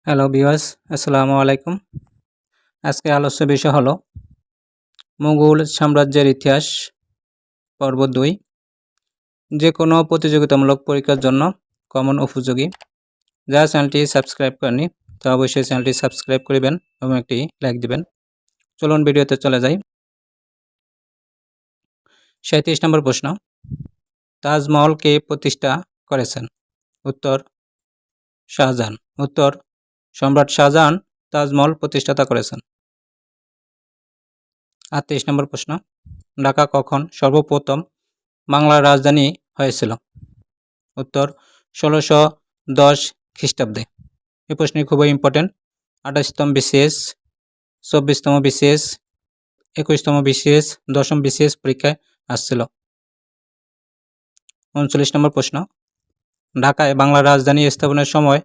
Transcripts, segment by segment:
Hello viewers, আসসালামু আলাইকুম। আজকে আলোচ্য বিষয় হলো মুঘল সাম্রাজ্যের ইতিহাস পর্ব 2। যে কোনো প্রতিযোগিতামূলক পরীক্ষার জন্য কমন উপযোগী। যারা চ্যানেলটি সাবস্ক্রাইব করেনি তো অবশ্যই চ্যানেলটি সাবস্ক্রাইব করবেন এবং একটি লাইক দিবেন। চলুন ভিডিওতে চলে যাই। 37 নম্বর প্রশ্ন, তাজমহল কে প্রতিষ্ঠা করেছেন? উত্তর শাহজাহান। উত্তর সম্রাট শাহজাহান তাজমহল প্রতিষ্ঠাতা করেছেন। 38 নম্বর প্রশ্ন, ঢাকা কখন সর্বপ্রথম বাংলার রাজধানী হয়েছিল? উত্তর 1610 খ্রিস্টাব্দে। এই প্রশ্নটি খুবই ইম্পর্টেন্ট। 28তম বিসিএস, 24তম বিসিএস, 21তম বিসিএস, 10ম বিসিএস পরীক্ষায় আসছিল। 39 নম্বর প্রশ্ন, ঢাকায় বাংলার রাজধানী স্থাপনের সময়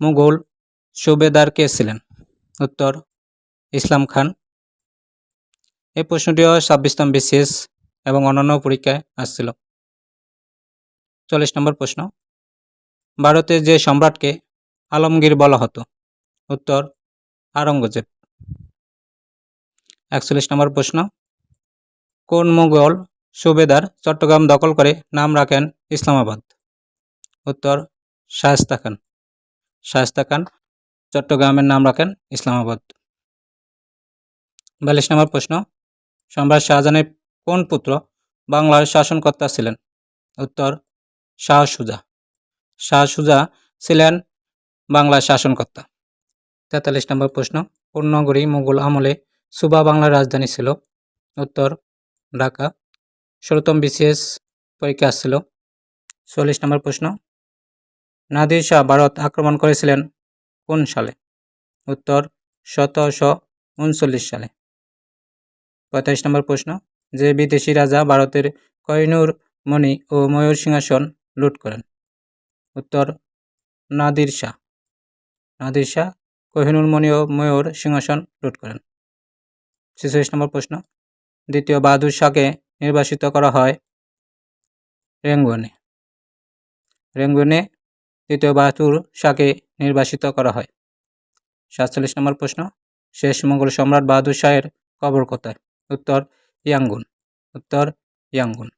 মুঘল সুবেদার কে ছিলেন? উত্তর ইসলাম খান। এই প্রশ্নটিও 26তম বিসিএস এবং অন্যান্য পরীক্ষায় আসছিল। 40 নম্বর প্রশ্ন, ভারতে যে সম্রাটকে আলমগীর বলা হতো? উত্তর আওরঙ্গজেব। 41 নম্বর প্রশ্ন, কোন মুঘল সুবেদার চট্টগ্রাম দখল করে নাম রাখেন ইসলামাবাদ? উত্তর শায়েস্তা খান। শায়েস্তা খান চট্টগ্রামের নাম রাখেন ইসলামাবাদ। 42 নম্বর প্রশ্ন, সম্রাট শাহজাহানের কোন পুত্র বাংলার শাসনকর্তা ছিলেন? উত্তর শাহ সুজা। শাহ সুজা ছিলেন বাংলার শাসনকর্তা। 43 নম্বর প্রশ্ন, কোন নগরী মুঘল আমলে সুবা বাংলার রাজধানী ছিল? উত্তর ঢাকা। 16তম বিসিএস পরীক্ষা আসছিল। 40 নম্বর প্রশ্ন, নাদির শাহ ভারত আক্রমণ করেছিলেন কোন সালে? উত্তর 1739 সালে। 45 নম্বর প্রশ্ন, যে বিদেশি রাজা ভারতের কোহিনূর মণি ও ময়ূর সিংহাসন লুট করেন? উত্তর নাদির শাহ। নাদির শাহ কোহিনূর মণি ও ময়ূর সিংহাসন লুট করেন। 46 নম্বর প্রশ্ন, দ্বিতীয় বাহাদুর শাহকে নির্বাসিত করা হয় রেঙ্গুনে। রেঙ্গুনে দ্বিতীয় বাহাদুর শাহকে নির্বাসিত করা হয়। 47 নম্বর প্রশ্ন, শেষ মোগল সম্রাট বাহাদুর শাহের কবর কোথায়? উত্তর ইয়াঙ্গুন। উত্তর ইয়াঙ্গুন।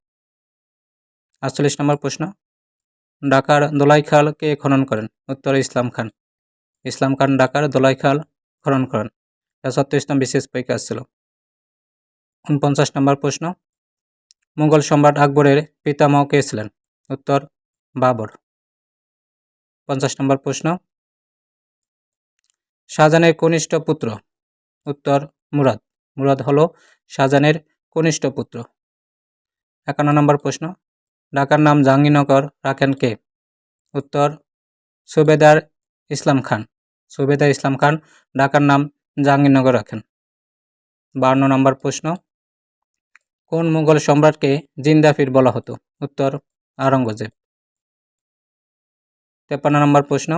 48 নম্বর প্রশ্ন, ঢাকার দোলাইখাল কে খনন করেন? উত্তর ইসলাম খান। ইসলাম খান ঢাকার দোলাইখাল খনন করেন। 36তম বিশেষ পরীক্ষা ছিল। 49 নম্বর প্রশ্ন, মুঘল সম্রাট আকবরের পিতামহ কে ছিলেন? উত্তর বাবর। 50 নম্বর প্রশ্ন, শাহজাহানের কনিষ্ঠ পুত্র? উত্তর মুরাদ। মুরাদ হলো শাহজাহানের কনিষ্ঠ পুত্র। 51 নম্বর প্রশ্ন, ঢাকার নাম জাহাঙ্গীরনগর রাখেন কে? উত্তর সুবেদার ইসলাম খান। সুবেদার ইসলাম খান ঢাকার নাম জাহাঙ্গীরনগর রাখেন। 52 নম্বর প্রশ্ন, কোন মুঘল সম্রাটকে জিন্দাফির বলা হতো? উত্তর আওরঙ্গজেব। 53 নম্বর প্রশ্ন,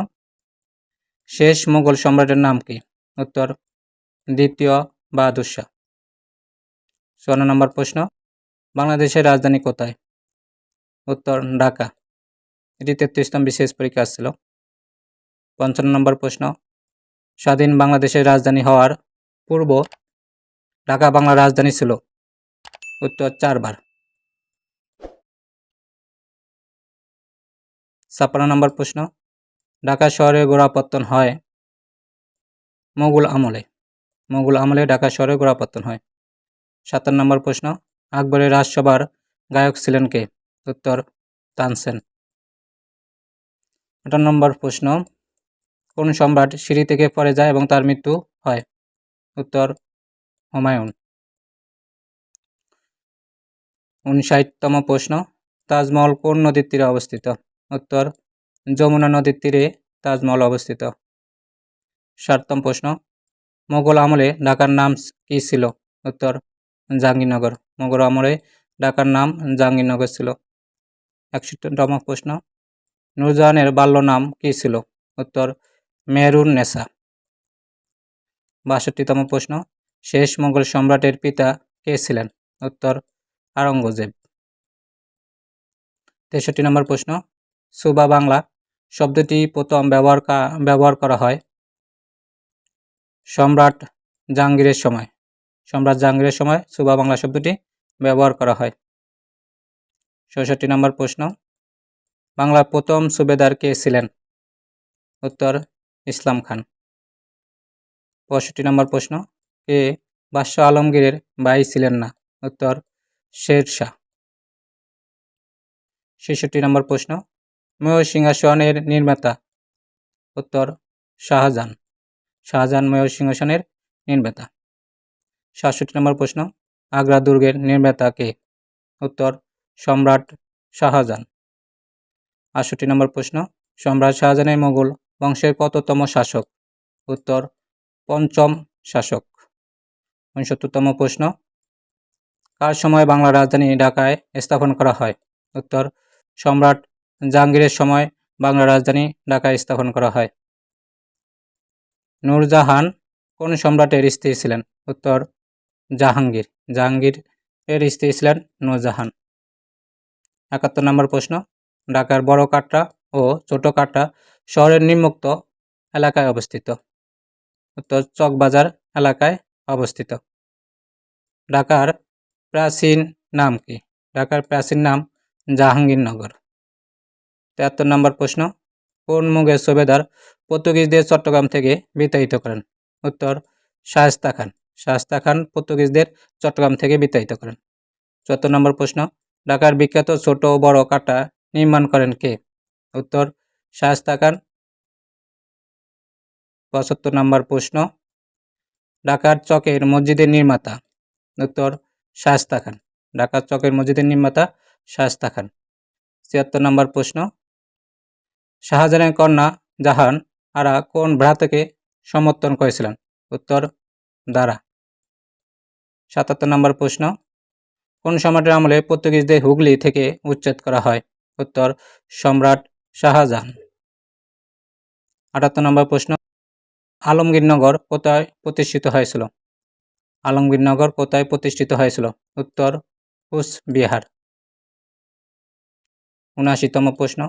শেষ মুঘল সম্রাটের নাম কি? উত্তর দ্বিতীয় বাহাদুর শাহ। 54 নম্বর প্রশ্ন, বাংলাদেশের রাজধানী কোথায়? উত্তর ঢাকা। এটি 33তম বিশেষ পরীক্ষা আসছিল। 55 নম্বর প্রশ্ন, স্বাধীন বাংলাদেশের রাজধানী হওয়ার পূর্ব ঢাকা বাংলার রাজধানী ছিল? উত্তর 4 বার। 56 নম্বর প্রশ্ন, ঢাকা শহরের গোড়াপত্তন হয় মুঘল আমলে। মুঘল আমলে ঢাকা শহরের গোড়াপত্তন হয়। 57 নম্বর প্রশ্ন, আকবরের রাজসভার গায়ক ছিলেন কে? উত্তর তানসেন। 58 নম্বর প্রশ্ন, কোন সম্রাট সিঁড়ি থেকে পড়ে যায় এবং তার মৃত্যু হয়? উত্তর হুমায়ুন। 59তম প্রশ্ন, তাজমহল কোন নদীর তীরে অবস্থিত? উত্তর যমুনা নদীর তীরে তাজমহল অবস্থিত। 60তম প্রশ্ন, মুঘল আমলে ঢাকার নাম কি ছিল? উত্তর জাহাঙ্গীরনগর। মুঘল আমলে ঢাকার নাম জাহাঙ্গীরনগর ছিল। 61তম প্রশ্ন, নূরজাহানের বাল্য নাম কি ছিল? উত্তর মেহরুন নেসা। 62তম প্রশ্ন, শেষ মুঘল সম্রাটের পিতা কে ছিলেন? উত্তর আওরঙ্গজেব। 63 নম্বর প্রশ্ন, সুবা বাংলা শব্দটি প্রথম ব্যবহার করা হয় সম্রাট জাহাঙ্গীরের সময়। সম্রাট জাহাঙ্গীরের সময় সুবা বাংলা শব্দটি ব্যবহার করা হয়। ৬৬ নম্বর প্রশ্ন, বাংলার প্রথম সুবেদার কে ছিলেন? উত্তর ইসলাম খান। ৬৫ নম্বর প্রশ্ন, কে বাদশাহ আলমগীরের ভাই ছিলেন না? উত্তর শের শাহ। ৬৬ নম্বর প্রশ্ন, ময়ূর সিংহাসনের নির্মাতা? উত্তর শাহজাহান। শাহজাহান ময়ূর সিংহাসনের নির্মাতা। ৬৭ নম্বর প্রশ্ন, আগ্রা দুর্গের নির্মাতা কে? উত্তর সম্রাট শাহজাহান। ৬৮ নম্বর প্রশ্ন, সম্রাট শাহজাহানের মোগল বংশের কততম শাসক? উত্তর পঞ্চম শাসক। ৬৯তম প্রশ্ন, কার সময় বাংলা রাজধানী ঢাকায় স্থাপন করা হয়? উত্তর সম্রাট জাহাঙ্গীরের সময় বাংলা রাজধানী ঢাকায় স্থাপন করা হয়। নূরজাহান কোন সম্রাটের স্ত্রী ছিলেন? উত্তর জাহাঙ্গীর। জাহাঙ্গীর এর স্ত্রী ছিলেন নূরজাহান। ৭১ নম্বর প্রশ্ন, ঢাকার বড় কাটরা ও ছোট কাটরা শহরের নিম্নোক্ত এলাকায় অবস্থিত? উত্তর চকবাজার এলাকায় অবস্থিত। ঢাকার প্রাচীন নাম কি? ঢাকার প্রাচীন নাম জাহাঙ্গীরনগর। ৭৩ নম্বর প্রশ্ন, কোন মুঘল সুবেদার পর্তুগিজদের চট্টগ্রাম থেকে বিতাড়িত করেন? উত্তর শায়েস্তা খান। শায়েস্তা খান পর্তুগিজদের চট্টগ্রাম থেকে বিতাড়িত করেন। ৭৪ নম্বর প্রশ্ন, ঢাকার বিখ্যাত ছোট ও বড় কাটা নির্মাণ করেন কে? উত্তর শায়েস্তা খান। ৭৫ নম্বর প্রশ্ন, ঢাকার চকের মসজিদের নির্মাতা? উত্তর শায়েস্তা খান। ঢাকার চকের মসজিদের নির্মাতা শায়েস্তা খান। ৭৬ নম্বর প্রশ্ন, শাহজাহানের কন্যা জাহান আরা কোন ভ্রাতাকে সমর্থন করেছিলেন? উত্তর দারা। ৭৭ নম্বর প্রশ্ন, কোন সম্রাটের আমলে পর্তুগিজদের হুগলি থেকে উচ্ছেদ করা হয়? উত্তর সম্রাট শাহজাহান। ৭৮ নম্বর প্রশ্ন, আলমগীরনগর কোথায় প্রতিষ্ঠিত হয়েছিল? আলমগীরনগর কোথায় প্রতিষ্ঠিত হয়েছিল? উত্তর কুচবিহার। ৭৯তম প্রশ্ন,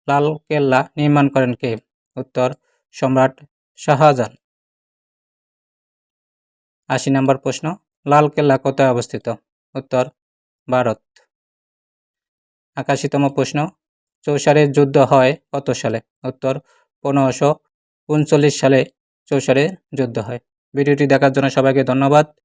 লাল কেল্লা নির্মাণ করেন কে? উত্তর সম্রাট শাহজাহান। ৮০ নম্বর প্রশ্ন, লাল কেল্লা কোথায় অবস্থিত? উত্তর ভারত। ৮১তম প্রশ্ন, চৌসারের যুদ্ধ হয় কত সালে? উত্তর ১৫৩৯ সালে চৌসারের যুদ্ধ হয়। ভিডিওটি দেখার জন্য সবাইকে ধন্যবাদ।